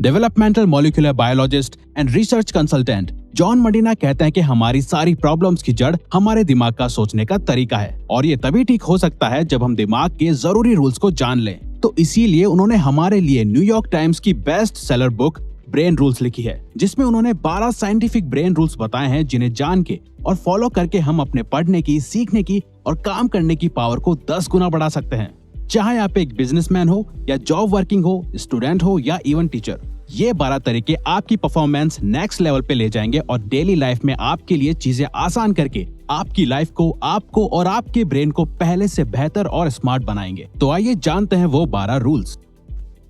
Developmental molecular biologist and research consultant John Medina कहते हैं कि हमारी सारी प्रॉब्लम्स की जड़ हमारे दिमाग का सोचने का तरीका है, और ये तभी ठीक हो सकता है जब हम दिमाग के जरूरी रूल्स को जान लें। तो इसीलिए उन्होंने हमारे लिए न्यूयॉर्क टाइम्स की best seller book brain rules लिखी है, जिसमें उन्होंने 12 साइंटिफिक ब्रेन रूल्स बताए हैं, जिन्हें जान के और फॉलो करके हम अपने पढ़ने की, सीखने की और काम करने की पावर को 10 गुना बढ़ा सकते हैं। चाहे आप एक बिजनेसमैन हो या जॉब वर्किंग हो, स्टूडेंट हो या इवन टीचर, ये 12 तरीके आपकी परफॉर्मेंस नेक्स्ट लेवल पे ले जाएंगे और डेली लाइफ में आपके लिए चीजें आसान करके आपकी लाइफ को, आपको और आपके ब्रेन को पहले से बेहतर और स्मार्ट बनाएंगे। तो आइए जानते हैं वो 12 रूल्स।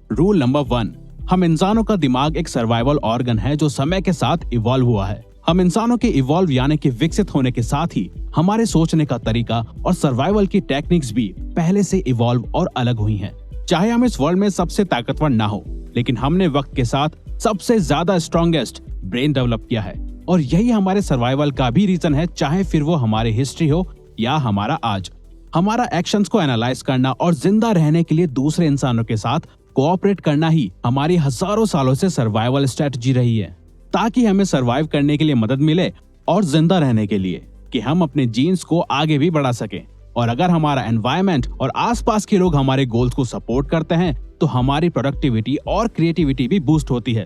रूल नंबर 1, हम इंसानों का दिमाग एक सर्वाइवल ऑर्गन है जो समय के साथ इवॉल्व हुआ है। हम इंसानों के इवॉल्व यानी कि विकसित होने के साथ ही हमारे सोचने का तरीका और सर्वाइवल की टेक्निक्स भी पहले से इवॉल्व और अलग हुई हैं। चाहे हम इस वर्ल्ड में सबसे ताकतवर ना हो, लेकिन हमने वक्त के साथ सबसे ज्यादा स्ट्रॉन्गेस्ट ब्रेन डेवलप किया है, और यही हमारे सर्वाइवल का भी रीजन है, चाहे फिर वो हमारी हिस्ट्री हो या हमारा आज। हमारा एक्शंस को एनालाइज करना और जिंदा रहने के लिए दूसरे इंसानों के साथ कोऑपरेट करना ही हमारी हजारों सालों से सर्वाइवल स्ट्रेटजी रही है, ताकि हमें सर्वाइव करने के लिए मदद मिले और जिंदा रहने के लिए कि हम अपने जीन्स को आगे भी बढ़ा सकें। और अगर हमारा एनवायरनमेंट और आसपास के लोग हमारे गोल्स को सपोर्ट करते हैं तो हमारी प्रोडक्टिविटी और क्रिएटिविटी भी बूस्ट होती है।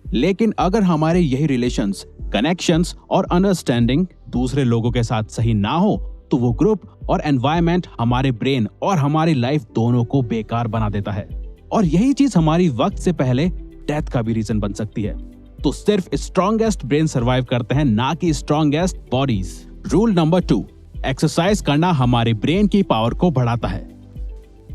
लेकिन अगर हमारे यही रिलेशंस, कनेक्शंस और अंडरस्टैंडिंग दूसरे लोगों के साथ सही ना हो, तो वो ग्रुप और एनवायरनमेंट हमारे ब्रेन और हमारी लाइफ दोनों को बेकार बना देता है, और यही चीज हमारी वक्त से पहले डेथ का भी रीजन बन सकती है। तो सिर्फ स्ट्रॉन्गेस्ट ब्रेन सर्वाइव करते हैं, ना कि strongest bodies. Rule number 2, exercise करना हमारे ब्रेन की पावर को बढ़ाता है।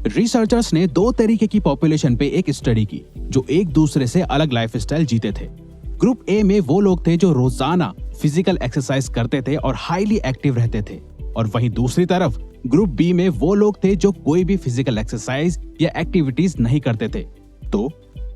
रिसर्चर्स ने 2 तरीके की पॉपुलेशन पे एक स्टडी की जो एक दूसरे से अलग लाइफस्टाइल जीते थे। ग्रुप ए में वो लोग थे जो रोजाना फिजिकल एक्सरसाइज करते थे और हाईली एक्टिव रहते थे, और वहीं दूसरी तरफ ग्रुप बी में वो लोग थे जो कोई भी फिजिकल एक्सरसाइज या एक्टिविटीज नहीं करते थे। तो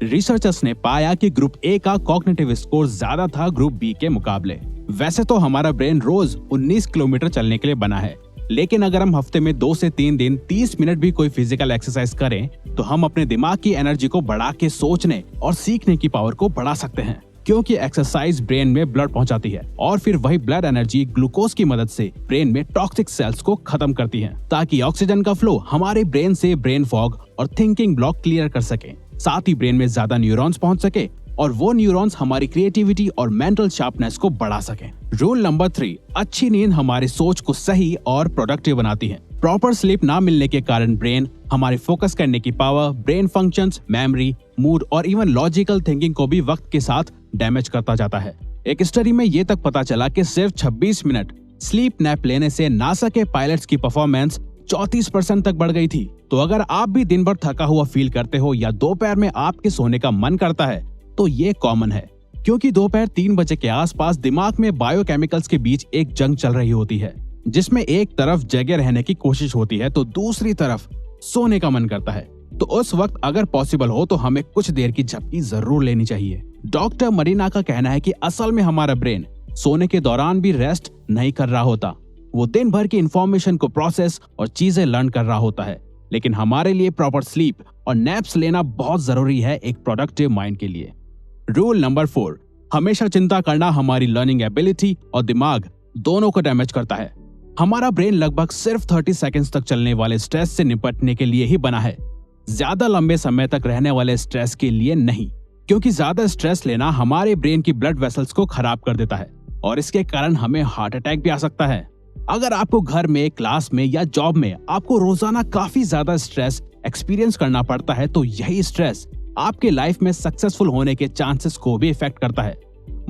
रिसर्चर्स ने पाया कि ग्रुप ए का कॉग्निटिव स्कोर ज्यादा था ग्रुप बी के मुकाबले। वैसे तो हमारा ब्रेन रोज 19 किलोमीटर चलने के लिए बना है, लेकिन अगर हम हफ्ते में 2 से 3 दिन 30 मिनट भी कोई फिजिकल एक्सरसाइज करें तो हम अपने दिमाग की एनर्जी को बढ़ा के सोचने और सीखने की पावर को बढ़ा सकते हैं, क्योंकि एक्सरसाइज ब्रेन में ब्लड पहुंचाती है और फिर वही ब्लड एनर्जी ग्लूकोज की मदद से ब्रेन में टॉक्सिक सेल्स को खत्म करती है, ताकि ऑक्सीजन का फ्लो हमारे ब्रेन से ब्रेन फॉग और थिंकिंग ब्लॉक क्लियर कर सके। साथ ही ब्रेन में ज्यादा न्यूरॉन्स पहुंच सके और वो न्यूरॉन्स हमारी क्रिएटिविटी और मेंटल शार्पनेस को बढ़ा सकें। रूल नंबर 3, अच्छी नींद हमारी सोच को सही और प्रोडक्टिव बनाती है। प्रॉपर स्लीप ना मिलने के कारण ब्रेन हमारी फोकस करने की power, brain functions, memory, mood और इवन लॉजिकल थिंकिंग को भी वक्त के साथ डैमेज करता जाता है। एक स्टडी में ये तक पता चला कि सिर्फ 26 मिनट स्लीप नैप लेने से नासा के पायलट्स की परफॉर्मेंस 34% तक बढ़ गई थी। तो अगर आप भी दिन भर थका हुआ फील करते हो या दोपहर में आपके सोने का मन करता है, तो ये कॉमन है, क्योंकि दोपहर 3 बजे के आसपास दिमाग में बायोकेमिकल्स के बीच एक जंग चल रही होती है, जिसमें एक तरफ जगे रहने की कोशिश होती है तो दूसरी तरफ सोने का मन करता है। तो उस वक्त अगर पॉसिबल हो तो हमें कुछ देर की झपकी जरूर लेनी चाहिए। डॉक्टर मरीना का कहना है कि असल में हमारा ब्रेन सोने के दौरान भी रेस्ट नहीं कर रहा होता, वो दिन भर की इंफॉर्मेशन को प्रोसेस और चीजें लर्न कर रहा होता है। लेकिन हमारे लिए प्रॉपर स्लीप और नैप्स लेना बहुत जरूरी है एक प्रोडक्टिव माइंड के लिए। रूल नंबर 4, हमेशा चिंता करना हमारी लर्निंग एबिलिटी और दिमाग दोनों को डैमेज करता है। हमारा ब्रेन लगभग सिर्फ 30 सेकंड्स तक चलने वाले स्ट्रेस से निपटने के लिए ही बना है, ज्यादा लंबे समय तक रहने वाले स्ट्रेस के लिए नहीं, क्योंकि ज्यादा स्ट्रेस लेना हमारे ब्रेन की ब्लड वेसल्स को खराब कर देता है और इसके कारण हमें हार्ट अटैक भी आ सकता है। अगर आपको घर में, क्लास में या जॉब में आपको रोजाना काफी ज्यादा स्ट्रेस एक्सपीरियंस करना पड़ता है, तो यही स्ट्रेस आपके लाइफ में सक्सेसफुल होने के चांसेस को भी इफेक्ट करता है।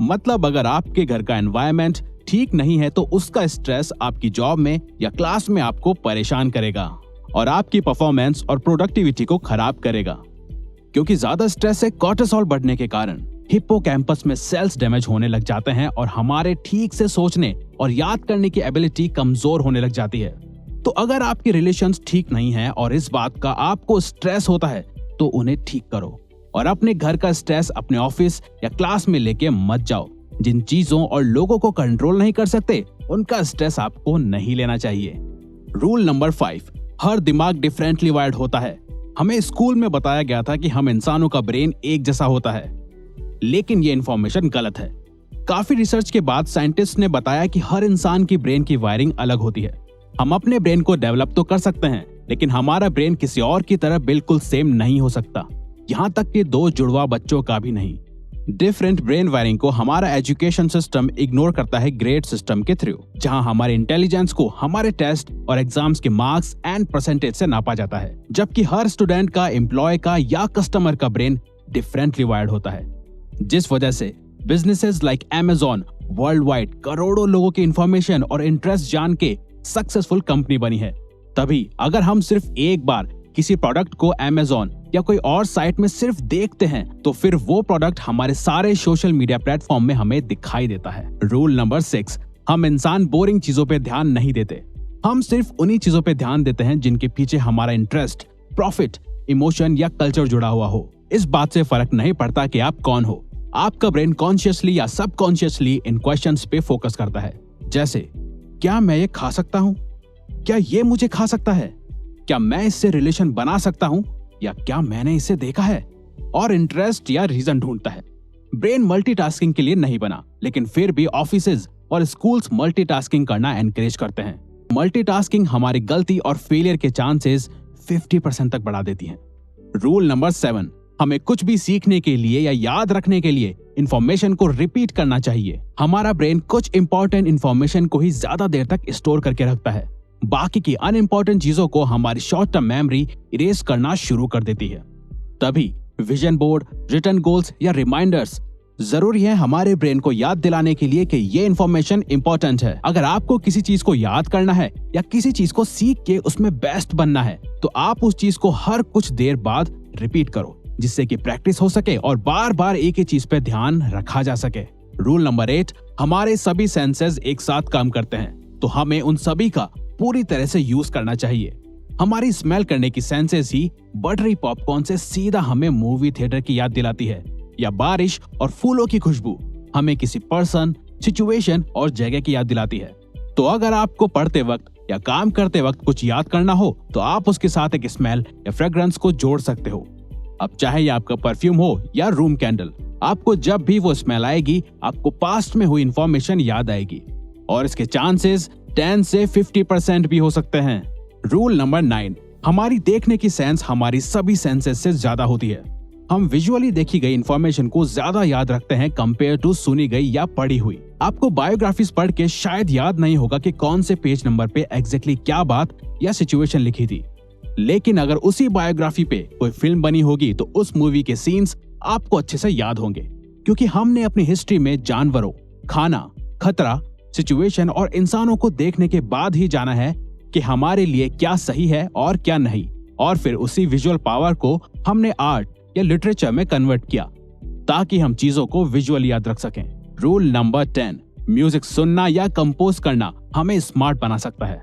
मतलब अगर आपके घर का एनवायरनमेंट ठीक नहीं है तो उसका स्ट्रेस आपकी जॉब में या क्लास में आपको परेशान करेगा और आपकी परफॉर्मेंस और प्रोडक्टिविटी को खराब करेगा, क्योंकि ज्यादा स्ट्रेस से कोर्टिसोल बढ़ने के कारण हिप्पोकैम्पस में सेल्स डैमेज होने लग जाते हैं और हमारे ठीक से सोचने और याद करने की एबिलिटी कमजोर होने लग जाती है। तो अगर आपके रिलेशंस ठीक नहीं है और इस बात का आपको स्ट्रेस होता है तो उन्हें ठीक करो और अपने घर का स्ट्रेस अपने ऑफिस या क्लास में लेके मत जाओ। जिन चीजों और लोगों को कंट्रोल नहीं कर सकते उनका स्ट्रेस आपको नहीं लेना चाहिए। रूल नंबर 5, हर दिमाग डिफरेंटली वायर्ड होता है। हमें स्कूल में बताया गया था कि हम इंसानों का ब्रेन एक जैसा होता है, लेकिन ये इन्फॉर्मेशन गलत है। काफी रिसर्च के बाद साइंटिस्ट ने बताया कि हर इंसान की ब्रेन की वायरिंग अलग होती है। हम अपने ब्रेन को डेवलप तो कर सकते हैं, लेकिन हमारा ब्रेन किसी और की तरह बिल्कुल सेम नहीं हो सकता, यहाँ तक कि दो जुड़वा बच्चों का भी नहीं। डिफरेंट ब्रेन वायरिंग को हमारा एजुकेशन सिस्टम इग्नोर करता है ग्रेड सिस्टम के थ्रू, जहां हमारे इंटेलिजेंस को हमारे टेस्ट और एग्जाम्स के मार्क्स एंड परसेंटेज से नापा जाता है, जबकि हर स्टूडेंट का, एम्प्लॉय का या कस्टमर का ब्रेन डिफरेंटली वायर्ड होता है। जिस वजह से businesses like Amazon world wide करोड़ों लोगों की इंफॉर्मेशन और इंटरेस्ट जान के सक्सेसफुल कंपनी बनी है। तभी अगर हम सिर्फ एक बार किसी प्रोडक्ट को Amazon या कोई और साइट में सिर्फ देखते हैं, तो फिर वो प्रोडक्ट हमारे सारे सोशल मीडिया प्लेटफॉर्म में हमें दिखाई देता है। रूल नंबर 6, हम इंसान बोरिंग चीजों पे ध्यान नहीं देते। हम सिर्फ उन्हीं चीजों पे ध्यान देते हैं जिनके पीछे हमारा इंटरेस्ट, प्रॉफिट, इमोशन या कल्चर जुड़ा हुआ हो। इस बात से फर्क नहीं पड़ता कि आप कौन हो, आपका ब्रेन कॉन्शियसली या सबकॉन्शियसली इन क्वेश्चंस पे फोकस करता है। जैसे, क्या मैं ये खा सकता हूँ? क्या ये मुझे खा सकता है? क्या मैं इससे रिलेशन बना सकता हूँ, या क्या मैंने इसे देखा है? और इंटरेस्ट या रीजन ढूंढता है। ब्रेन मल्टीटास्किंग के लिए नहीं बना, लेकिन फिर भी ऑफिसेज और स्कूल्स मल्टीटास्किंग करना एनकरेज करते हैं। मल्टीटास्किंग हमारी गलती और फेलियर के चांसेस 50% तक बढ़ा देती है। रूल नंबर 7, हमें कुछ भी सीखने के लिए या याद रखने के लिए इंफॉर्मेशन को रिपीट करना चाहिए। हमारा ब्रेन कुछ इंपॉर्टेंट इंफॉर्मेशन को ही ज्यादा देर तक स्टोर करके रखता है, बाकी की अनइम्पोर्टेंट चीजों को हमारी शॉर्ट टर्म मेमोरी इरेज करना शुरू कर देती है। तभी विजन बोर्ड, रिटन गोल्स या रिमाइंडर्स जरूरी है हमारे ब्रेन को याद दिलाने के लिए कि ये इन्फॉर्मेशन इंपॉर्टेंट है। अगर आपको किसी चीज को याद करना है या किसी चीज को सीख के उसमें बेस्ट बनना है, तो आप उस चीज को हर कुछ देर बाद रिपीट करो, जिससे कि प्रैक्टिस हो सके और बार बार एक ही चीज पे ध्यान रखा जा सके। रूल नंबर 8, हमारे सभी सेंसेस एक साथ काम करते हैं, तो हमें उन सभी का पूरी तरह से यूज करना चाहिए। हमारी स्मेल करने की सेंसेस ही बटरी पॉपकॉर्न से सीधा हमें मूवी थिएटर की याद दिलाती है, या बारिश और फूलों की खुशबू हमें किसी पर्सन, सिचुएशन और जगह की याद दिलाती है। तो अगर आपको पढ़ते वक्त या काम करते वक्त कुछ याद करना हो, तो आप उसके साथ एक स्मेल या फ्रेग्रेंस को जोड़ सकते हो। अब चाहे ये आपका परफ्यूम हो या रूम कैंडल, आपको जब भी वो स्मेल आएगी, आपको पास्ट में हुई इंफॉर्मेशन याद आएगी, और इसके चांसेस 10 से 50% भी हो सकते हैं। रूल नंबर 9, हमारी देखने की सेंस हमारी सभी सेंसेस से ज्यादा होती है। हम विजुअली देखी गई इंफॉर्मेशन को ज्यादा याद रखते हैं कंपेयर टू सुनी गई या पढ़ी हुई। आपको बायोग्राफीज पढ़ के शायद याद नहीं होगा कि कौन से पेज नंबर पे एग्जैक्टली क्या बात या सिचुएशन लिखी थी, लेकिन अगर उसी बायोग्राफी पे कोई फिल्म बनी होगी तो उस मूवी के सीन्स आपको अच्छे से याद होंगे, क्योंकि हमने अपनी हिस्ट्री में जानवरों, खाना, खतरा, सिचुएशन और इंसानों को देखने के बाद ही जाना है कि हमारे लिए क्या सही है और क्या नहीं, और फिर उसी विजुअल पावर को हमने आर्ट या लिटरेचर में कन्वर्ट किया ताकि हम चीजों को विजुअली याद रख सकें। रूल नंबर 10, म्यूजिक सुनना या कंपोज करना हमें स्मार्ट बना सकता है।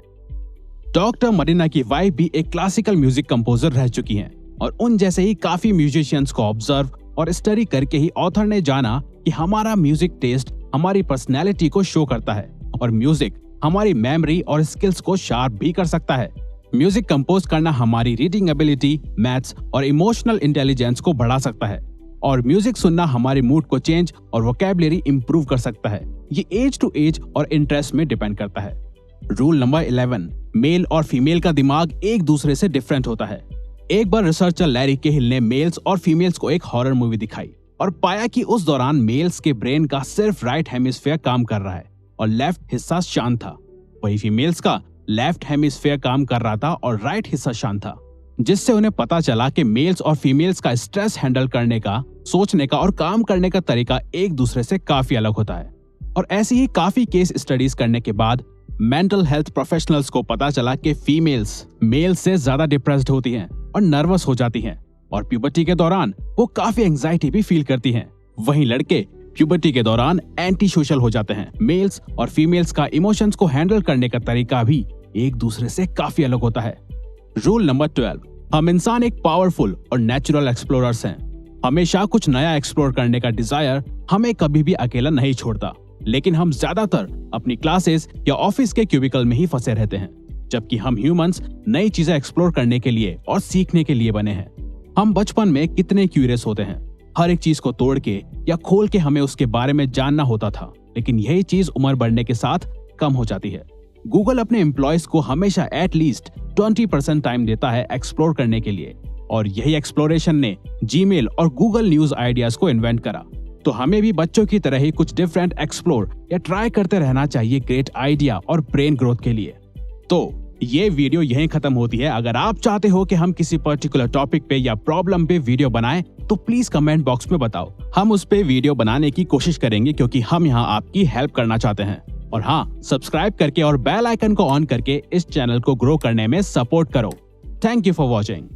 डॉक्टर मरीना की वाइफ भी एक क्लासिकल म्यूजिक कंपोजर रह चुकी हैं, और उन जैसे ही काफी म्यूजिशियंस को ऑब्जर्व और स्टडी करके ही ऑथर ने जाना कि हमारा म्यूजिक टेस्ट हमारी पर्सनैलिटी को शो करता है, और म्यूजिक हमारी मेमोरी और स्किल्स को शार्प भी कर सकता है। म्यूजिक कंपोज करना हमारी रीडिंग एबिलिटी, मैथ्स और इमोशनल इंटेलिजेंस को बढ़ा सकता है, और म्यूजिक सुनना हमारे मूड को चेंज और वोकैबुलरी इंप्रूव कर सकता है। ये एज टू एज और इंटरेस्ट में डिपेंड करता है। रूल नंबर 11, मेल और फीमेल का दिमाग एक दूसरे से डिफरेंट होता है। एक बार रिसर्चर लैरी केहिल ने मेल्स और फीमेल्स को एक हॉरर मूवी दिखाई और पाया कि उस दौरान मेल्स के ब्रेन का सिर्फ राइट हेमिस्फीयर काम कर रहा है और लेफ्ट हिस्सा शांत था, वही फीमेल्स का लेफ्ट हेमिस्फीयर काम कर रहा था और राइट हिस्सा शांत था, जिससे उन्हें पता चला कि मेल्स और फीमेल्स का स्ट्रेस हैंडल करने का, सोचने का और काम करने का तरीका एक दूसरे से काफी अलग होता है। और ऐसी ही काफी केस स्टडीज करने के बाद मेंटल हेल्थ प्रोफेशनल्स को पता चला कि फीमेल्स मेल से ज्यादा डिप्रेस्ड होती हैं और नर्वस हो जाती हैं, और प्यूबर्टी के दौरान वो काफी एंजाइटी भी फील करती हैं। वहीं लड़के प्यूबर्टी के दौरान एंटी सोशल हो जाते हैं। मेल्स और फीमेल्स का इमोशंस को हैंडल करने का तरीका भी एक दूसरे से काफी अलग होता है। रूल नंबर 12, हम इंसान एक पावरफुल और नेचुरल एक्सप्लोरर्स हैं। हमेशा कुछ नया एक्सप्लोर करने का डिजायर हमें कभी भी अकेला नहीं छोड़ता, लेकिन हम ज्यादातर अपनी क्लासेस या ऑफिस के क्यूबिकल में ही फंसे रहते हैं। जबकि हम ह्यूमंस नई चीजें एक्सप्लोर करने के लिए और सीखने के लिए बने हैं। हम बचपन में कितने क्यूरियस होते हैं, हर एक चीज को तोड़ के या खोल के हमें उसके बारे में जानना होता था, लेकिन यही चीज उम्र बढ़ने के साथ कम हो जाती है। गूगल अपने एम्प्लॉयज को हमेशा एटलीस्ट 20% टाइम देता है एक्सप्लोर करने के लिए, और यही एक्सप्लोरेशन ने जीमेल और गूगल न्यूज आइडियाज को इन्वेंट करा। तो हमें भी बच्चों की तरह ही कुछ डिफरेंट एक्सप्लोर या ट्राई करते रहना चाहिए ग्रेट आइडिया और ब्रेन ग्रोथ के लिए। तो ये वीडियो यहीं खत्म होती है। अगर आप चाहते हो कि हम किसी पर्टिकुलर टॉपिक पे या प्रॉब्लम पे वीडियो बनाएं तो प्लीज कमेंट बॉक्स में बताओ, हम उस पे वीडियो बनाने की कोशिश करेंगे क्योंकि हम यहाँ आपकी हेल्प करना चाहते हैं। और हाँ, सब्सक्राइब करके और बेल आइकन को ऑन करके इस चैनल को ग्रो करने में सपोर्ट करो। Thank you for watching.